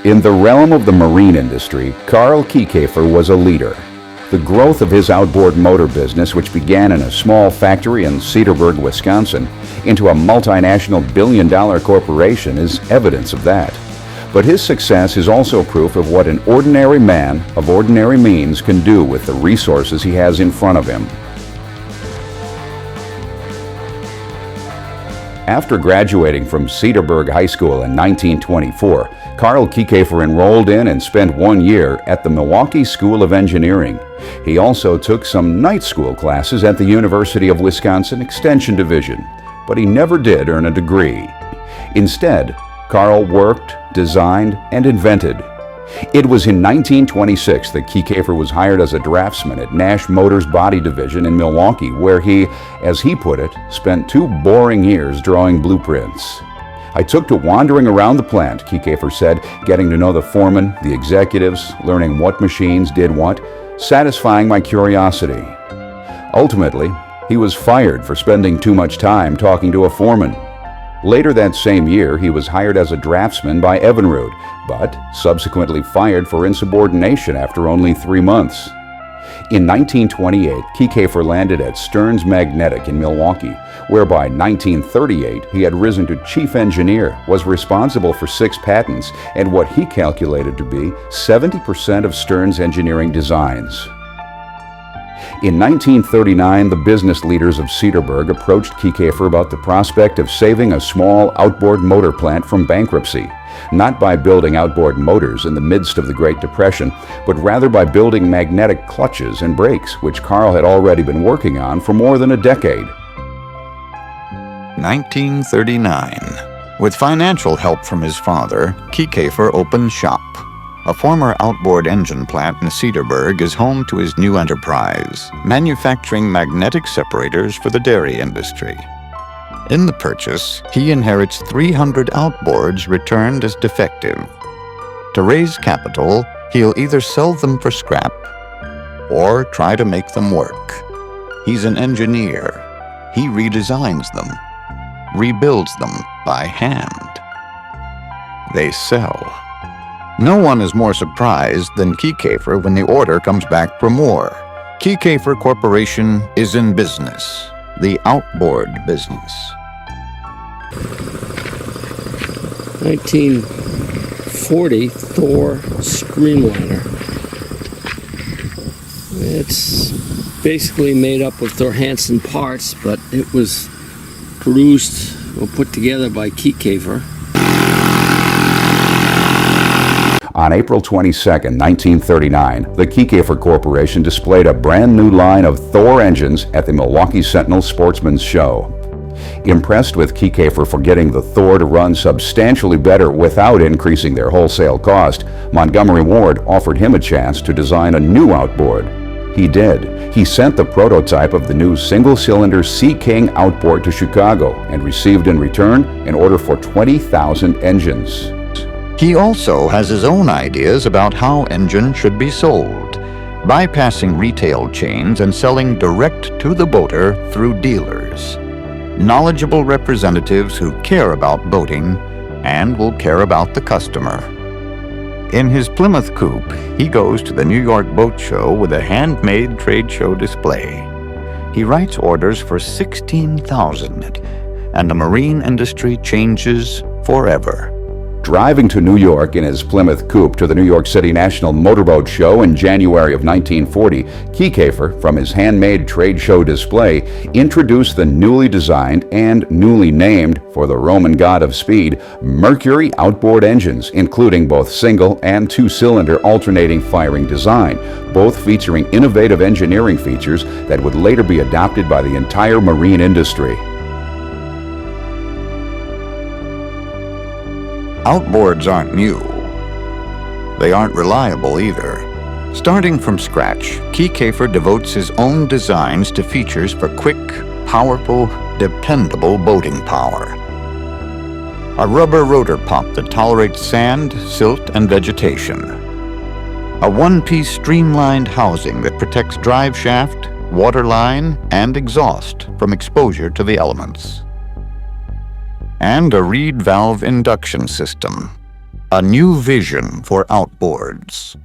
In the realm of the marine industry, Carl Kiekhaefer was a leader. The growth of his outboard motor business, which began in a small factory in Cedarburg, Wisconsin, into a multinational billion-dollar corporation is evidence of that. But his success is also proof of what an ordinary man of ordinary means can do with the resources he has in front of him. After graduating from Cedarburg High School in 1924, Carl Kiekhaefer enrolled in and spent 1 year at the Milwaukee School of Engineering. He also took some night school classes at the University of Wisconsin Extension Division, but he never did earn a degree. Instead, Carl worked, designed, and invented. It was in 1926 that Kiekhaefer was hired as a draftsman at Nash Motors Body Division in Milwaukee, where he, as he put it, spent 2 boring years drawing blueprints. I took to wandering around the plant, Kiekhaefer said, getting to know the foreman, the executives, learning what machines did what, satisfying my curiosity. Ultimately, he was fired for spending too much time talking to a foreman. Later that same year, he was hired as a draftsman by Evinrude, but subsequently fired for insubordination after only 3 months. In 1928, Kiekhaefer landed at Stearns Magnetic in Milwaukee, where by 1938 he had risen to chief engineer, was responsible for 6 patents, and what he calculated to be 70% of Stearns' engineering designs. In 1939, the business leaders of Cedarburg approached Kiekhaefer about the prospect of saving a small outboard motor plant from bankruptcy, not by building outboard motors in the midst of the Great Depression, but rather by building magnetic clutches and brakes, which Carl had already been working on for more than a decade. 1939. With financial help from his father, Kiekhaefer opened shop. A former outboard engine plant in Cedarburg is home to his new enterprise, manufacturing magnetic separators for the dairy industry. In the purchase, he inherits 300 outboards returned as defective. To raise capital, he'll either sell them for scrap or try to make them work. He's an engineer. He redesigns them, rebuilds them by hand. They sell. No one is more surprised than Kiekhaefer when the order comes back for more. Kiekhaefer Corporation is in business, the outboard business. 1940 Thor Streamliner. It's basically made up of Thor Hansen parts, but it was produced or put together by Kiekhaefer. On April 22, 1939, the Kiekhaefer Corporation displayed a brand new line of Thor engines at the Milwaukee Sentinel Sportsman's Show. Impressed with Kiekhaefer for getting the Thor to run substantially better without increasing their wholesale cost, Montgomery Ward offered him a chance to design a new outboard. He did. He sent the prototype of the new single-cylinder Sea King outboard to Chicago and received in return an order for 20,000 engines. He also has his own ideas about how engines should be sold, bypassing retail chains and selling direct to the boater through dealers. Knowledgeable representatives who care about boating and will care about the customer. In his Plymouth coupe, he goes to the New York Boat Show with a handmade trade show display. He writes orders for 16,000, and the marine industry changes forever. Driving to New York in his Plymouth coupe to the New York City National Motorboat Show in January of 1940, Kiekhaefer, from his handmade trade show display, introduced the newly designed and newly named, for the Roman god of speed, Mercury outboard engines, including both single and 2-cylinder alternating firing design, both featuring innovative engineering features that would later be adopted by the entire marine industry. Outboards aren't new. They aren't reliable either. Starting from scratch, Kiekhaefer devotes his own designs to features for quick, powerful, dependable boating power. A rubber rotor pump that tolerates sand, silt, and vegetation. A one-piece streamlined housing that protects drive shaft, waterline, and exhaust from exposure to the elements. And a reed valve induction system. A new vision for outboards.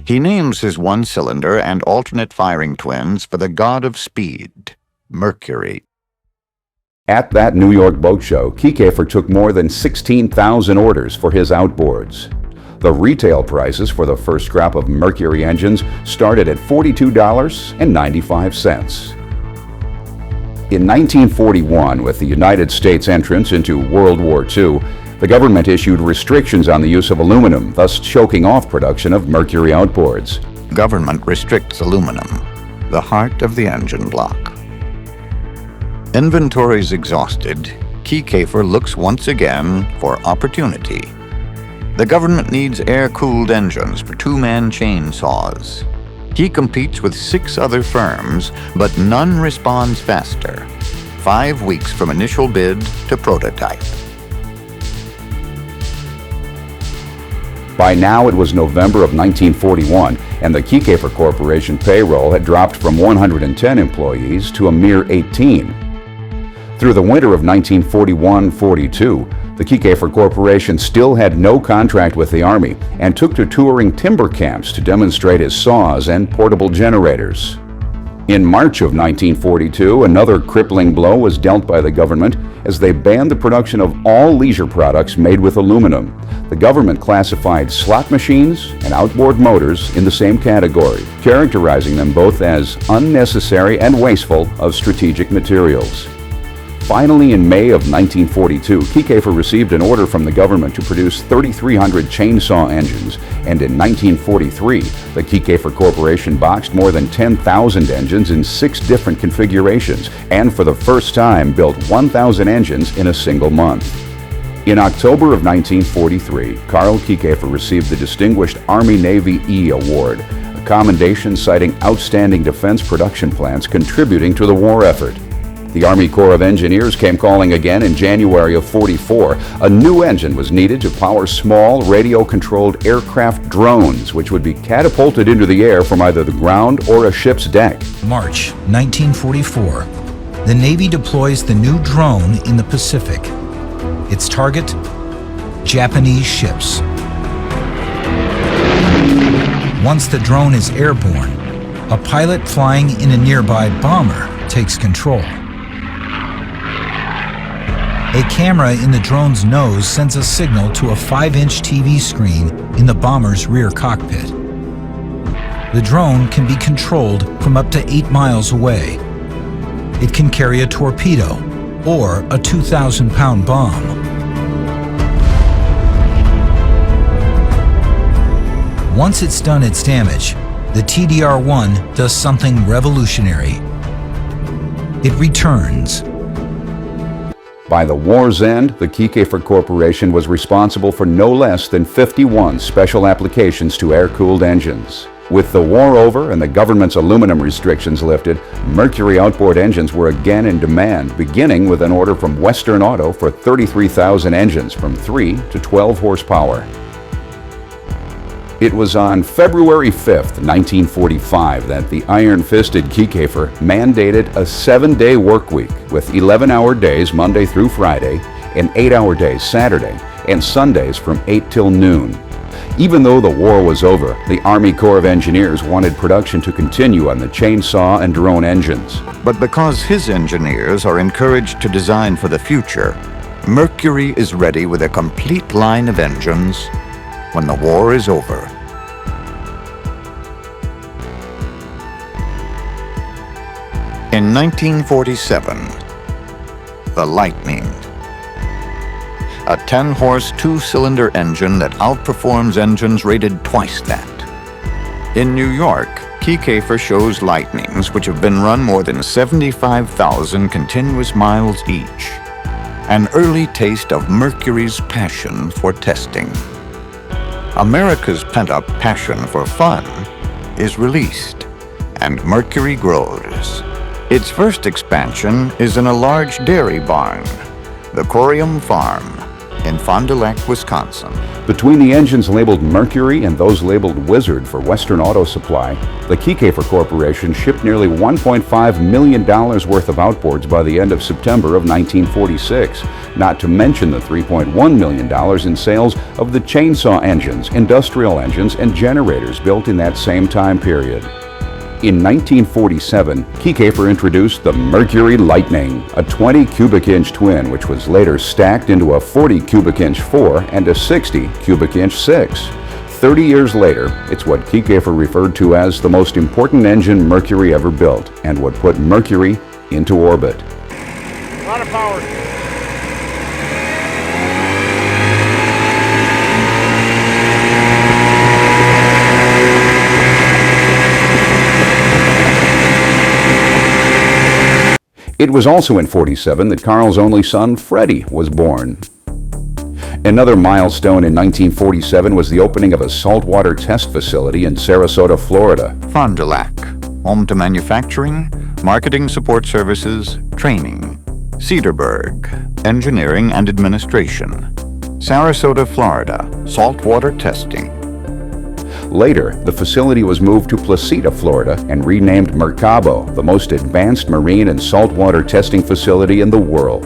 He names his one-cylinder and alternate firing twins for the god of speed, Mercury. At that New York boat show, Kiekhaefer took more than 16,000 orders for his outboards. The retail prices for the first scrap of Mercury engines started at $42.95. In 1941, with the United States entrance into World War II, the government issued restrictions on the use of aluminum, thus choking off production of Mercury outboards. Government restricts aluminum, the heart of the engine block. Inventories exhausted, Kiekhaefer looks once again for opportunity. The government needs air-cooled engines for two-man chainsaws. He competes with 6 other firms, but none responds faster. 5 weeks from initial bid to prototype. By now it was November of 1941, and the Kiekhaefer Corporation payroll had dropped from 110 employees to a mere 18. Through the winter of 1941-42, the Kiekhaefer Corporation still had no contract with the Army and took to touring timber camps to demonstrate his saws and portable generators. In March of 1942, another crippling blow was dealt by the government as they banned the production of all leisure products made with aluminum. The government classified slot machines and outboard motors in the same category, characterizing them both as unnecessary and wasteful of strategic materials. Finally, in May of 1942, Kiekhaefer received an order from the government to produce 3,300 chainsaw engines, and in 1943, the Kiekhaefer Corporation boxed more than 10,000 engines in 6 different configurations, and for the first time built 1,000 engines in a single month. In October of 1943, Carl Kiekhaefer received the Distinguished Army-Navy E Award, a commendation citing outstanding defense production plants contributing to the war effort. The Army Corps of Engineers came calling again in January of '44. A new engine was needed to power small radio-controlled aircraft drones, which would be catapulted into the air from either the ground or a ship's deck. March 1944. The Navy deploys the new drone in the Pacific. Its target? Japanese ships. Once the drone is airborne, a pilot flying in a nearby bomber takes control. A camera in the drone's nose sends a signal to a 5-inch TV screen in the bomber's rear cockpit. The drone can be controlled from up to 8 miles away. It can carry a torpedo or a 2,000-pound bomb. Once it's done its damage, the TDR-1 does something revolutionary. It returns. By the war's end, the Kiekhaefer Corporation was responsible for no less than 51 special applications to air-cooled engines. With the war over and the government's aluminum restrictions lifted, Mercury outboard engines were again in demand, beginning with an order from Western Auto for 33,000 engines from 3 to 12 horsepower. It was on February 5th, 1945, that the iron-fisted Kiekhaefer mandated a 7-day work week with 11-hour days Monday through Friday and 8-hour days Saturday and Sundays from 8 till noon. Even though the war was over, the Army Corps of Engineers wanted production to continue on the chainsaw and drone engines. But because his engineers are encouraged to design for the future, Mercury is ready with a complete line of engines when the war is over. In 1947, the Lightning. A 10-horse, 2-cylinder engine that outperforms engines rated twice that. In New York, Kiekhaefer shows Lightnings which have been run more than 75,000 continuous miles each. An early taste of Mercury's passion for testing. America's pent-up passion for fun is released, and Mercury grows. Its first expansion is in a large dairy barn, the Corium Farm in Fond du Lac, Wisconsin. Between the engines labeled Mercury and those labeled Wizard for Western Auto Supply, the Kiekhaefer Corporation shipped nearly $1.5 million worth of outboards by the end of September of 1946, not to mention the $3.1 million in sales of the chainsaw engines, industrial engines, and generators built in that same time period. In 1947, Kiekhaefer introduced the Mercury Lightning, a 20 cubic inch twin which was later stacked into a 40 cubic inch 4 and a 60 cubic inch 6. 30 years later, it's what Kiekhaefer referred to as the most important engine Mercury ever built and what put Mercury into orbit. A lot of power. It was also in '47 that Carl's only son, Freddie, was born. Another milestone in 1947 was the opening of a saltwater test facility in Sarasota, Florida. Fond du Lac, home to manufacturing, marketing support services, training. Cedarburg, engineering and administration. Sarasota, Florida, saltwater testing. Later, the facility was moved to Placida, Florida, and renamed Mercabo, the most advanced marine and saltwater testing facility in the world.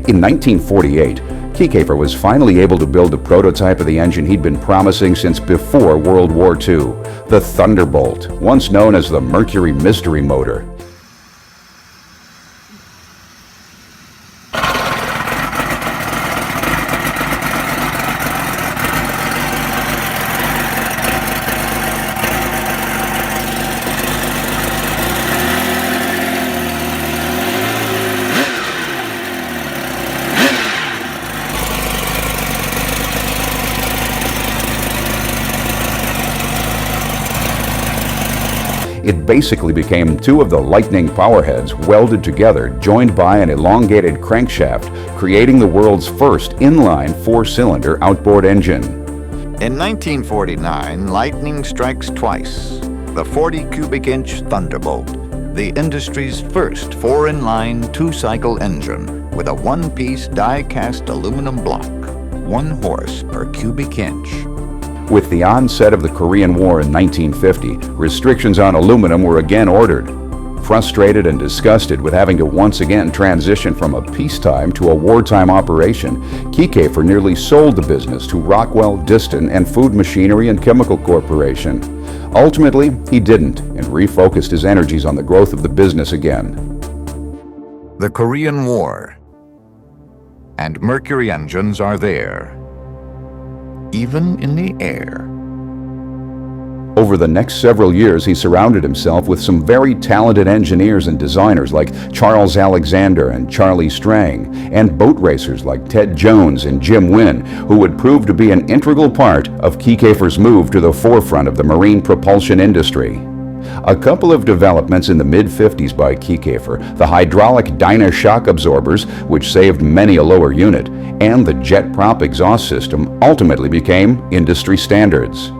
In 1948, Kiekhaefer was finally able to build a prototype of the engine he'd been promising since before World War II, the Thunderbolt, once known as the Mercury Mystery Motor. It basically became two of the Lightning powerheads welded together, joined by an elongated crankshaft, creating the world's first inline four-cylinder outboard engine. In 1949, lightning strikes twice. The 40 cubic inch Thunderbolt, the industry's first four-in-line two-cycle engine with a one-piece die-cast aluminum block, 1 horse per cubic inch. With the onset of the Korean War in 1950, restrictions on aluminum were again ordered. Frustrated and disgusted with having to once again transition from a peacetime to a wartime operation, Kiekhaefer nearly sold the business to Rockwell, Diston, and Food Machinery and Chemical Corporation. Ultimately, he didn't and refocused his energies on the growth of the business again. The Korean War. And Mercury engines are there, even in the air. Over the next several years, he surrounded himself with some very talented engineers and designers like Charles Alexander and Charlie Strang, and boat racers like Ted Jones and Jim Wynn, who would prove to be an integral part of Kiekhaefer's move to the forefront of the marine propulsion industry. A couple of developments in the mid-50s by Kiekhaefer, the hydraulic Dyna shock absorbers, which saved many a lower unit, and the jet prop exhaust system ultimately became industry standards.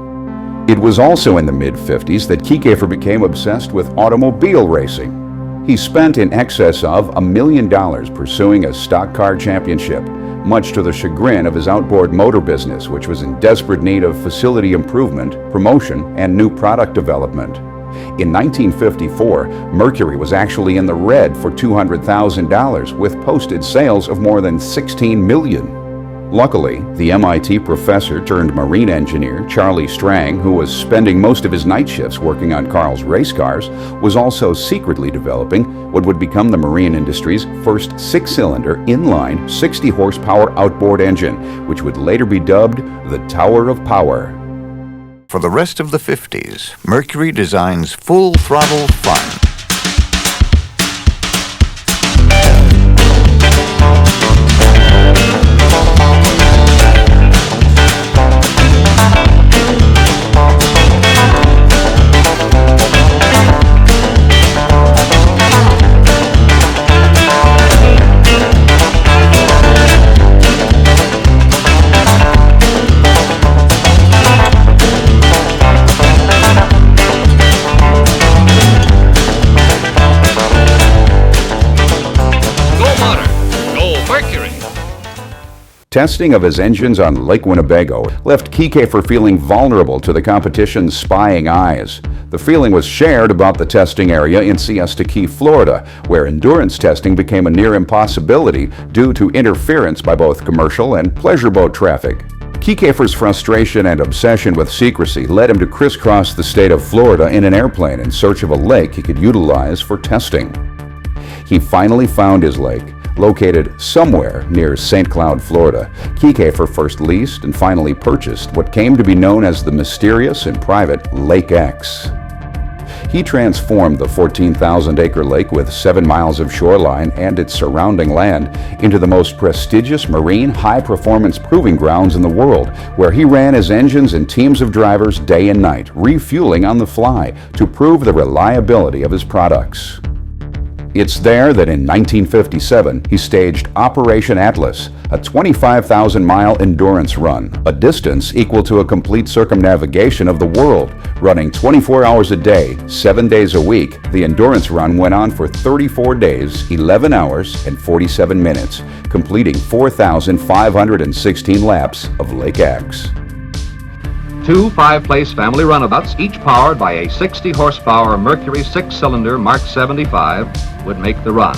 It was also in the mid-50s that Kiekhaefer became obsessed with automobile racing. He spent in excess of $1 million pursuing a stock car championship, much to the chagrin of his outboard motor business, which was in desperate need of facility improvement, promotion, and new product development. In 1954, Mercury was actually in the red for $200,000 with posted sales of more than $16 million. Luckily, the MIT professor turned marine engineer Charlie Strang, who was spending most of his night shifts working on Carl's race cars, was also secretly developing what would become the marine industry's first 6-cylinder inline 60-horsepower outboard engine, which would later be dubbed the Tower of Power. For the rest of the 50s, Mercury designs full-throttle fun. Testing of his engines on Lake Winnebago left Kiekhaefer feeling vulnerable to the competition's spying eyes. The feeling was shared about the testing area in Siesta Key, Florida, where endurance testing became a near impossibility due to interference by both commercial and pleasure boat traffic. Kiekhaefer's frustration and obsession with secrecy led him to crisscross the state of Florida in an airplane in search of a lake he could utilize for testing. He finally found his lake, located somewhere near St. Cloud, Florida. Kiekhaefer first leased and finally purchased what came to be known as the mysterious and private Lake X. He transformed the 14,000-acre lake with 7 miles of shoreline and its surrounding land into the most prestigious marine high-performance proving grounds in the world, where he ran his engines and teams of drivers day and night, refueling on the fly to prove the reliability of his products. It's there that in 1957 he staged Operation Atlas, a 25,000-mile endurance run, a distance equal to a complete circumnavigation of the world. Running 24 hours a day, 7 days a week, the endurance run went on for 34 days, 11 hours, and 47 minutes, completing 4,516 laps of Lake X. 2 5-place family runabouts, each powered by a 60-horsepower Mercury 6-cylinder Mark 75, would make the run.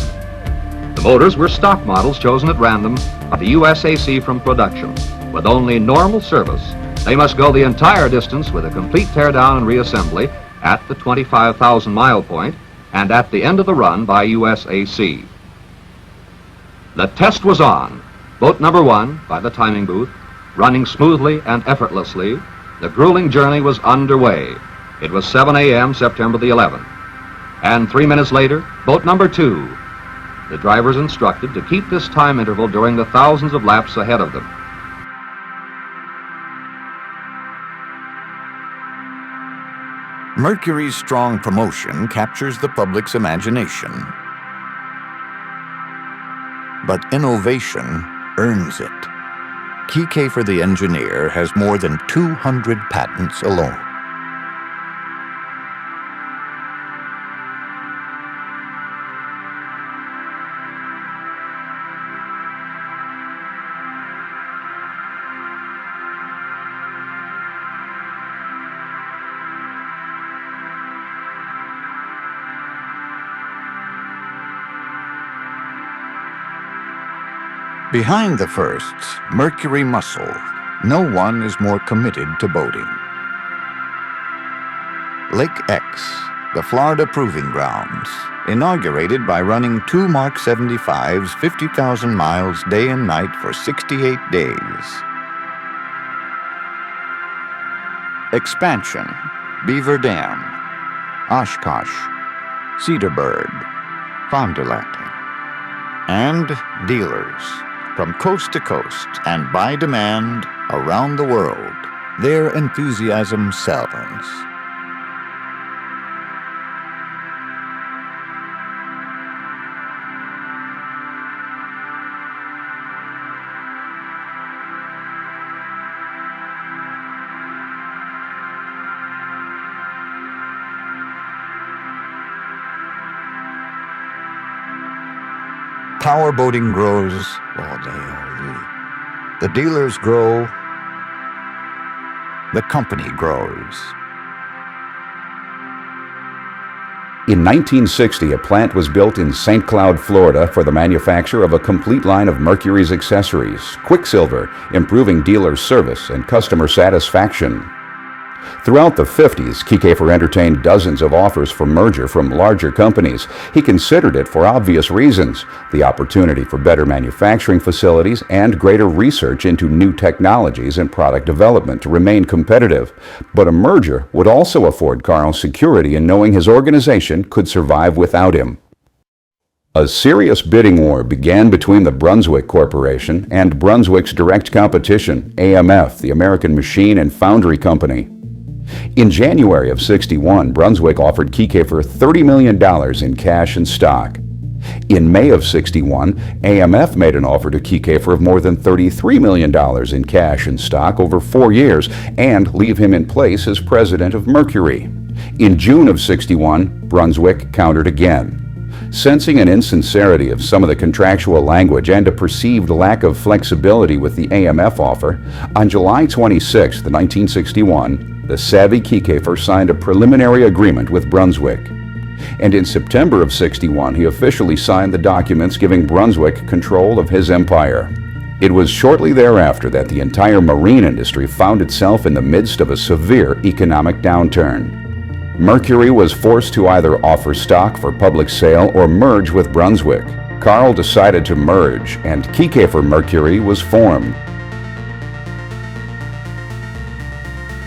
The motors were stock models chosen at random by the USAC from production. With only normal service, they must go the entire distance with a complete teardown and reassembly at the 25,000-mile point and at the end of the run by USAC. The test was on. Boat number 1, by the timing booth, running smoothly and effortlessly. The grueling journey was underway. It was 7 a.m. September the 11th. And 3 minutes later, boat number 2. The drivers instructed to keep this time interval during the thousands of laps ahead of them. Mercury's strong promotion captures the public's imagination. But innovation earns it. Kiekhaefer the engineer has more than 200 patents alone. Behind the firsts, Mercury muscle, no one is more committed to boating. Lake X, the Florida Proving Grounds, inaugurated by running 2 Mark 75s 50,000 miles day and night for 68 days. Expansion, Beaver Dam, Oshkosh, Cedarburg, Fond du Lac, and dealers. From coast to coast and by demand around the world, their enthusiasm sells. Powerboating grows all day, all day. The dealers grow, the company grows. In 1960, a plant was built in St. Cloud, Florida for the manufacture of a complete line of Mercury's accessories, Quicksilver, improving dealer service and customer satisfaction. Throughout the 50s, Kiekhaefer entertained dozens of offers for merger from larger companies. He considered it for obvious reasons: the opportunity for better manufacturing facilities and greater research into new technologies and product development to remain competitive. But a merger would also afford Carl security in knowing his organization could survive without him. A serious bidding war began between the Brunswick Corporation and Brunswick's direct competition, AMF, the American Machine and Foundry Company. In January of '61, Brunswick offered Kiekhaefer $30 million in cash and stock. In May of '61, AMF made an offer to Kiekhaefer of more than $33 million in cash and stock over 4 years and leave him in place as president of Mercury. In June of '61, Brunswick countered again. Sensing an insincerity of some of the contractual language and a perceived lack of flexibility with the AMF offer, on July 26, 1961, the savvy Kiekhaefer signed a preliminary agreement with Brunswick. And in September of '61, he officially signed the documents giving Brunswick control of his empire. It was shortly thereafter that the entire marine industry found itself in the midst of a severe economic downturn. Mercury was forced to either offer stock for public sale or merge with Brunswick. Carl decided to merge, and Kiekhaefer Mercury was formed.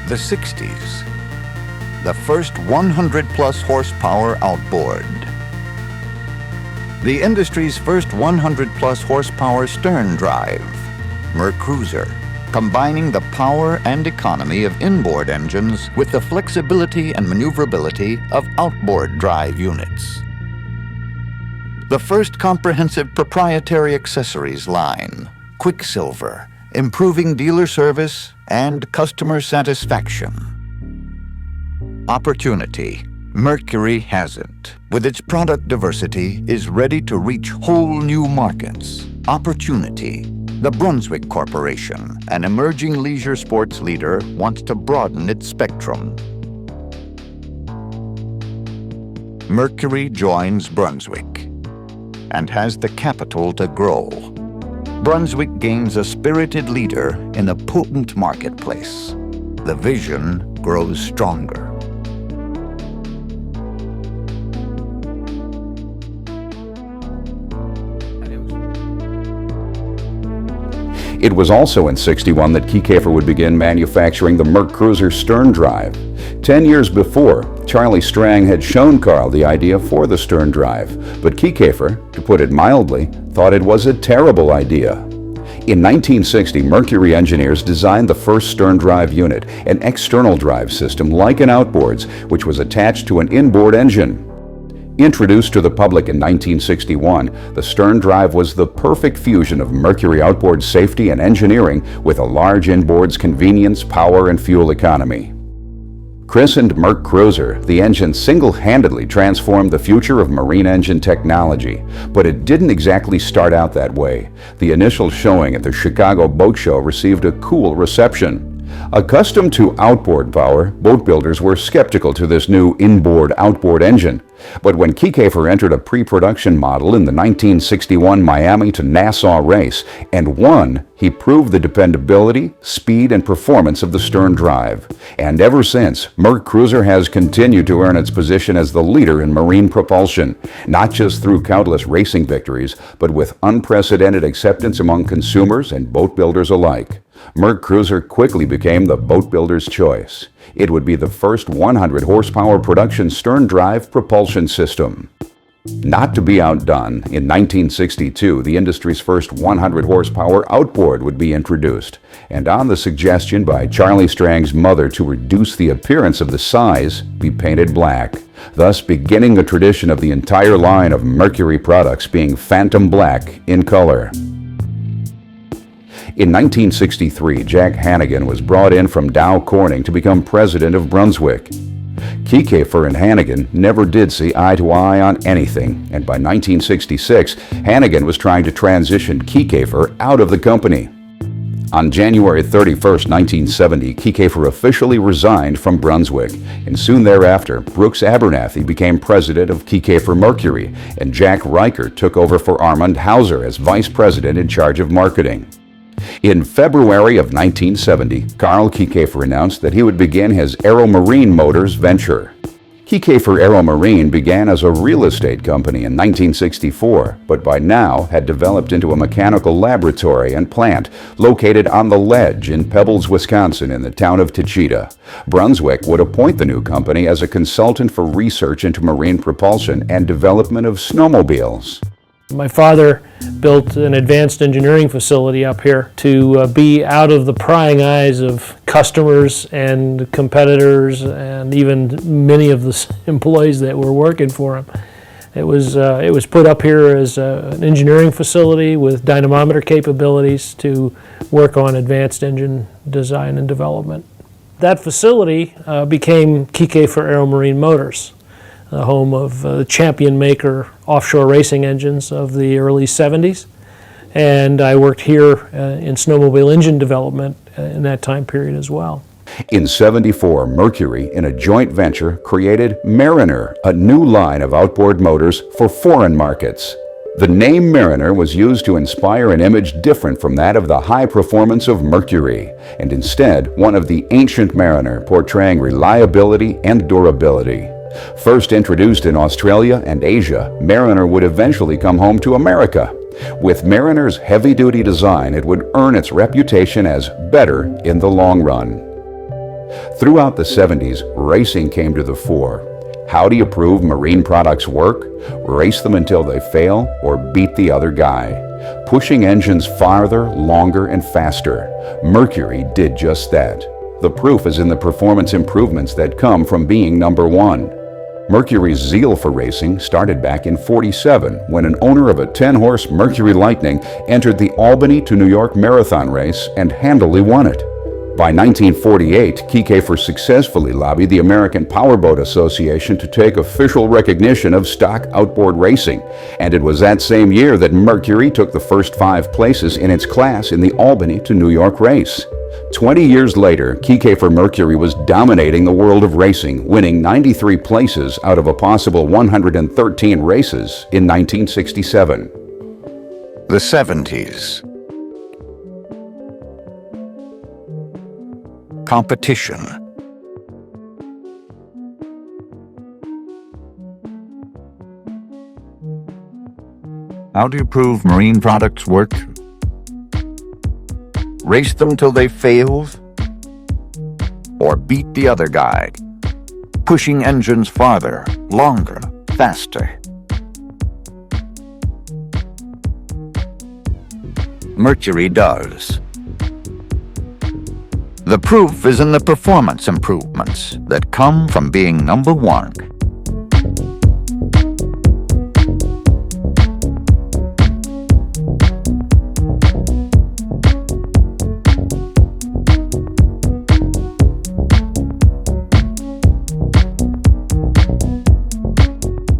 The 60s. The first 100-plus horsepower outboard. The industry's first 100-plus horsepower stern drive, MerCruiser, combining the power and economy of inboard engines with the flexibility and maneuverability of outboard drive units. The first comprehensive proprietary accessories line, Quicksilver, improving dealer service and customer satisfaction. Opportunity. Mercury has it. With its product diversity, is ready to reach whole new markets. Opportunity. The Brunswick Corporation, an emerging leisure sports leader, wants to broaden its spectrum. Mercury joins Brunswick and has the capital to grow. Brunswick gains a spirited leader in a potent marketplace. The vision grows stronger. It was also in '61 that Kiekhaefer would begin manufacturing the MerCruiser stern drive. 10 years before, Charlie Strang had shown Carl the idea for the stern drive, but Kiekhaefer, to put it mildly, thought it was a terrible idea. In 1960, Mercury engineers designed the first stern drive unit, an external drive system like an Outboard's, which was attached to an inboard engine. Introduced to the public in 1961, the stern drive was the perfect fusion of Mercury outboard safety and engineering with a large inboard's convenience, power, and fuel economy. Christened MerCruiser, the engine single-handedly transformed the future of marine engine technology, but it didn't exactly start out that way. The initial showing at the Chicago Boat Show received a cool reception. Accustomed to outboard power, boat builders were skeptical to this new inboard-outboard engine. But when Kiekhaefer entered a pre-production model in the 1961 Miami to Nassau race and won, he proved the dependability, speed, and performance of the stern drive. And ever since, MerCruiser has continued to earn its position as the leader in marine propulsion, not just through countless racing victories, but with unprecedented acceptance among consumers and boat builders alike. MerCruiser quickly became the boat builder's choice. It would be the first 100 horsepower production stern drive propulsion system. Not to be outdone, in 1962, the industry's first 100 horsepower outboard would be introduced, and on the suggestion by Charlie Strang's mother to reduce the appearance of the size, be painted black, thus beginning the tradition of the entire line of Mercury products being phantom black in color. In 1963, Jack Hannigan was brought in from Dow Corning to become president of Brunswick. Kiekhaefer and Hannigan never did see eye to eye on anything, and by 1966, Hannigan was trying to transition Kiekhaefer out of the company. On January 31, 1970, Kiekhaefer officially resigned from Brunswick, and soon thereafter, Brooks Abernathy became president of Kiekhaefer Mercury, and Jack Riker took over for Armand Hauser as vice president in charge of marketing. In February of 1970, Carl Kiekhaefer announced that he would begin his Aero Marine Motors venture. Kiekhaefer Aero Marine began as a real estate company in 1964, but by now had developed into a mechanical laboratory and plant located on the Ledge in Pebbles, Wisconsin in the town of Tachita. Brunswick would appoint the new company as a consultant for research into marine propulsion and development of snowmobiles. My father built an advanced engineering facility up here to be out of the prying eyes of customers and competitors and even many of the employees that were working for him. It was put up here as an engineering facility with dynamometer capabilities to work on advanced engine design and development. That facility became Kiekhaefer Aero Marine Motors, the home of the champion maker offshore racing engines of the early 70s. And I worked here in snowmobile engine development in that time period as well. In '74, Mercury, in a joint venture, created Mariner, a new line of outboard motors for foreign markets. The name Mariner was used to inspire an image different from that of the high performance of Mercury, and instead one of the ancient Mariner portraying reliability and durability. First introduced in Australia and Asia, Mariner would eventually come home to America. With Mariner's heavy-duty design, it would earn its reputation as better in the long run. Throughout the 70s, racing came to the fore. How do you prove marine products work? Race them until they fail or beat the other guy. Pushing engines farther, longer, and faster. Mercury did just that. The proof is in the performance improvements that come from being number one. Mercury's zeal for racing started back in '47 when an owner of a 10-horse Mercury Lightning entered the Albany to New York marathon race and handily won it. By 1948, Kiekhaefer successfully lobbied the American Powerboat Association to take official recognition of stock outboard racing, and it was that same year that Mercury took the first 5 places in its class in the Albany to New York race. 20 years later, Kiekhaefer Mercury was dominating the world of racing, winning 93 places out of a possible 113 races in 1967. The 70s. Competition. How do you prove marine products work? Race them till they fail? Or beat the other guy? Pushing engines farther, longer, faster. Mercury does. The proof is in the performance improvements that come from being number one.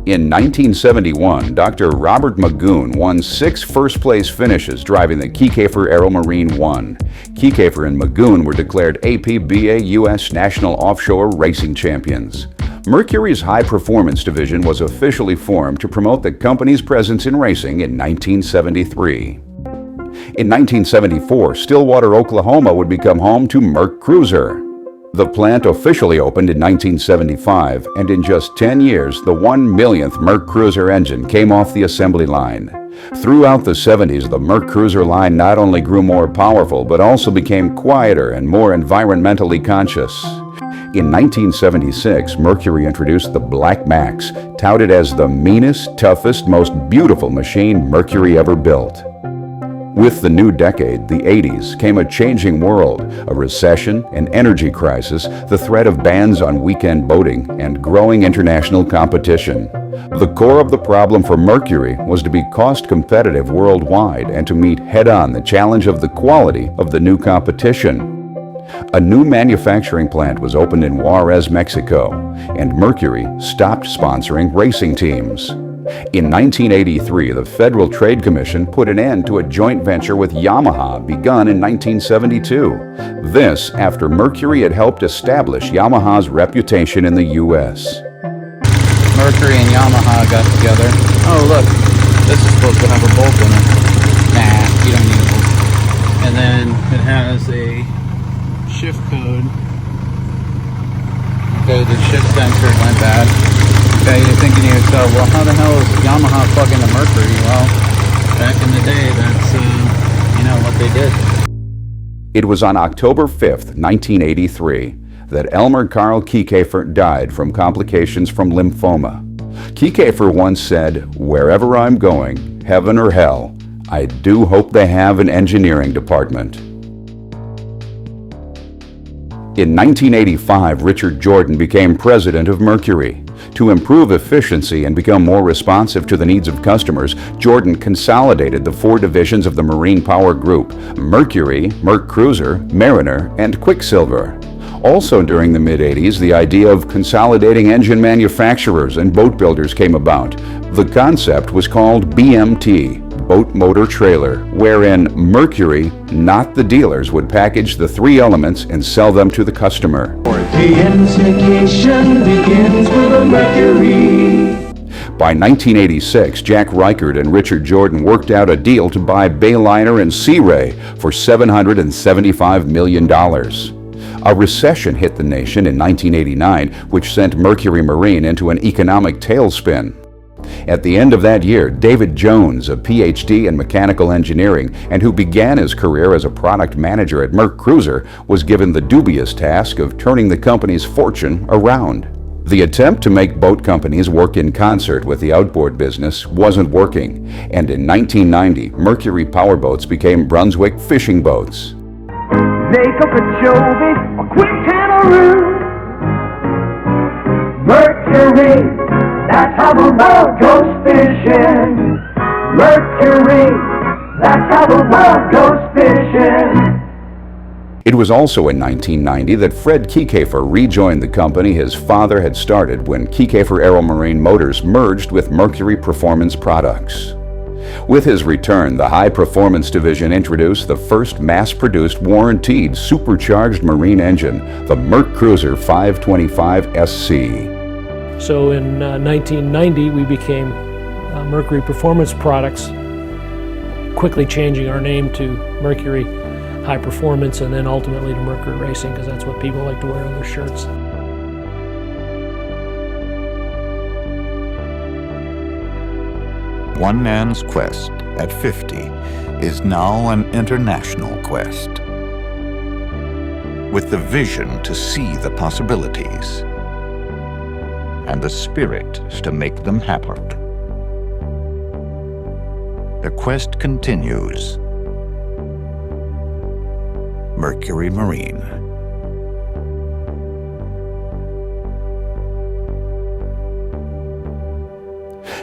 In 1971, Dr. Robert Magoon won 6 first-place finishes driving the Kiekhaefer Aero Marine 1. Kiekhaefer and Magoon were declared APBA U.S. National Offshore Racing Champions. Mercury's high-performance division was officially formed to promote the company's presence in racing in 1973. In 1974, Stillwater, Oklahoma would become home to MerCruiser. The plant officially opened in 1975, and in just 10 years, the 1,000,000th MerCruiser engine came off the assembly line. Throughout the 70s, the MerCruiser line not only grew more powerful, but also became quieter and more environmentally conscious. In 1976, Mercury introduced the Black Max, touted as the meanest, toughest, most beautiful machine Mercury ever built. With the new decade, the 80s, came a changing world, a recession, an energy crisis, the threat of bans on weekend boating, and growing international competition. The core of the problem for Mercury was to be cost competitive worldwide and to meet head-on the challenge of the quality of the new competition. A new manufacturing plant was opened in Juarez, Mexico, and Mercury stopped sponsoring racing teams. In 1983, the Federal Trade Commission put an end to a joint venture with Yamaha begun in 1972. This after Mercury had helped establish Yamaha's reputation in the U.S. Mercury and Yamaha got together. Oh look, this is supposed to have a bolt in it. Nah, you don't need a bolt. And then it has a shift code. Okay, the shift sensor went bad. Okay, you're thinking to yourself, well, how the hell is Yamaha plugging the Mercury? Well, back in the day, that's, what they did. It was on October 5th, 1983, that Elmer Carl Kiekhaefer died from complications from lymphoma. Kiekhaefer once said, "Wherever I'm going, heaven or hell, I do hope they have an engineering department." In 1985, Richard Jordan became president of Mercury. To improve efficiency and become more responsive to the needs of customers, Jordan consolidated the 4 divisions of the Marine Power Group: Mercury, MerCruiser, Mariner, and Quicksilver. Also during the mid-'80s, the idea of consolidating engine manufacturers and boat builders came about. The concept was called BMT, Boat Motor Trailer, wherein Mercury, not the dealers, would package the three elements and sell them to the customer. Identification begins with a Mercury. By 1986, Jack Reichert and Richard Jordan worked out a deal to buy Bayliner and Sea Ray for $775 million. A recession hit the nation in 1989, which sent Mercury Marine into an economic tailspin. At the end of that year, David Jones, a PhD in mechanical engineering and who began his career as a product manager at MerCruiser, was given the dubious task of turning the company's fortune around. The attempt to make boat companies work in concert with the outboard business wasn't working, and in 1990, Mercury powerboats became Brunswick fishing boats. Make up a Joby, a quick tanneroo. Mercury, that's how the world goes fishing. Mercury, that's how the world goes fishing. It was also in 1990 that Fred Kiekhaefer rejoined the company his father had started when Kiekhaefer Aeromarine Motors merged with Mercury Performance Products. With his return, the High Performance Division introduced the first mass-produced, warranted, supercharged marine engine, the MerCruiser 525 SC. So in 1990, we became Mercury Performance Products, quickly changing our name to Mercury High Performance and then ultimately to Mercury Racing, because that's what people like to wear on their shirts. One man's quest at 50 is now an international quest. With the vision to see the possibilities and the spirit to make them happen. The quest continues. Mercury Marine.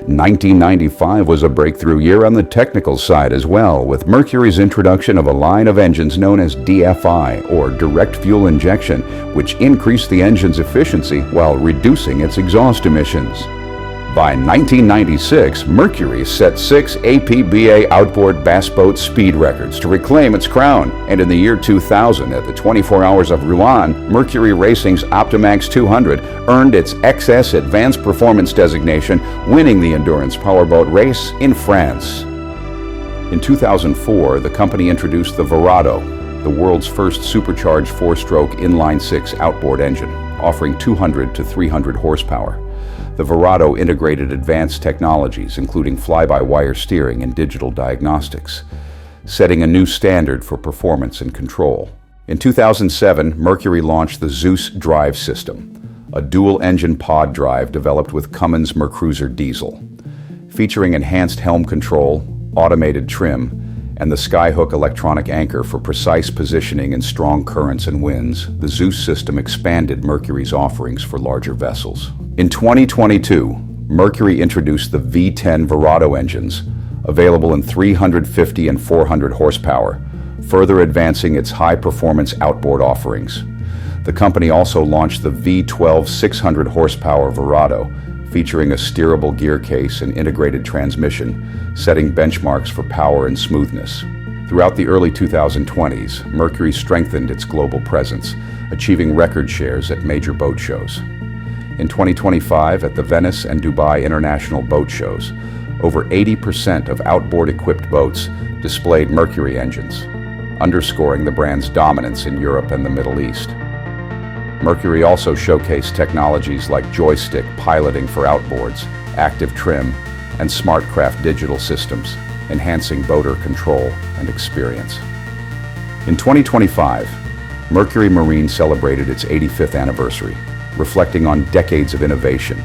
"1995 was a breakthrough year on the technical side as well, with Mercury's introduction of a line of engines known as DFI, or direct fuel injection, which increased the engine's efficiency while reducing its exhaust emissions. By 1996, Mercury set 6 APBA outboard bass boat speed records to reclaim its crown, and in the year 2000, at the 24 Hours of Rouen, Mercury Racing's Optimax 200 earned its XS Advanced Performance designation, winning the endurance powerboat race in France. In 2004, the company introduced the Verado, the world's first supercharged 4-stroke inline-6 outboard engine, offering 200 to 300 horsepower. The Verado integrated advanced technologies, including fly-by-wire steering and digital diagnostics, setting a new standard for performance and control. In 2007, Mercury launched the Zeus drive system, a dual-engine pod drive developed with Cummins MerCruiser diesel. Featuring enhanced helm control, automated trim, and the Skyhook electronic anchor for precise positioning in strong currents and winds, the Zeus system expanded Mercury's offerings for larger vessels. In 2022, Mercury introduced the V10 Verado engines, available in 350 and 400 horsepower, further advancing its high-performance outboard offerings. The company also launched the V12 600 horsepower Verado, featuring a steerable gear case and integrated transmission, setting benchmarks for power and smoothness. Throughout the early 2020s, Mercury strengthened its global presence, achieving record shares at major boat shows. In 2025, at the Venice and Dubai International Boat Shows, over 80% of outboard-equipped boats displayed Mercury engines, underscoring the brand's dominance in Europe and the Middle East. Mercury also showcased technologies like joystick piloting for outboards, active trim, and SmartCraft digital systems, enhancing boater control and experience. In 2025, Mercury Marine celebrated its 85th anniversary, reflecting on decades of innovation,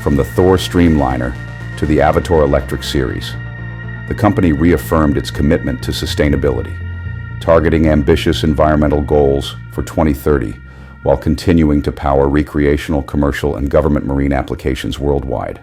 from the Thor Streamliner to the Avator Electric Series. The company reaffirmed its commitment to sustainability, targeting ambitious environmental goals for 2030, while continuing to power recreational, commercial, and government marine applications worldwide.